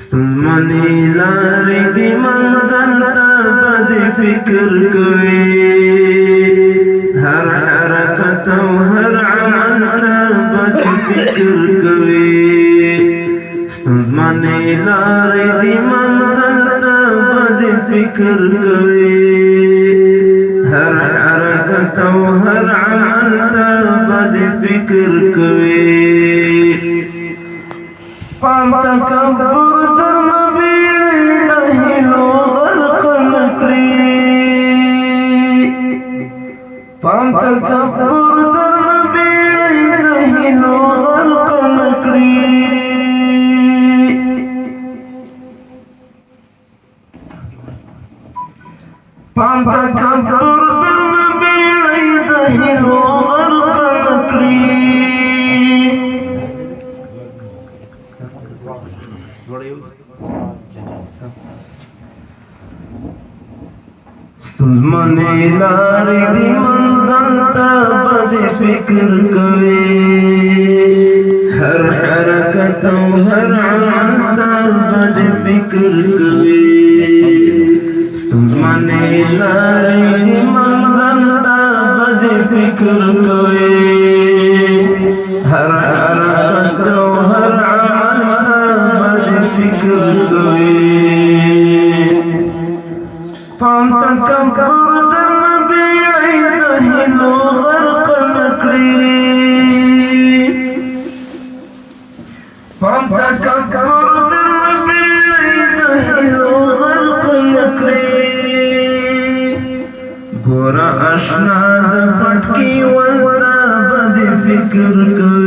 ستونزمنې لارې د منزل ته به د فکر کوي هر حرکت او هر عمل ته به د فکر کوي ستونزمنې لارې د منزل ته به د فکر کوي هر حرکت او هر عمل ته به د فکر کوي پام تکبر در مبیړی د هیلو غرق نکړي پام تکبر در مبیړی د هیلو غرق نکړي پام تکبر در مبیړی د هیلو غرق نکړي ستونزمنې لارې د منزل ته به د فکر کوي هر حرکت او هر عمل ته به د فکر کوي ستونزمنې لارې د منزل ته به د فکر کوي هر حرکت او هر عمل ته به د فکر کوي پام تکبر در مبیړی د هیلو غرق نکړي پام تکبر در مبیړی د هیلو غرق نکړي ګوره اشنا د پټکي ولته به د فکر کوي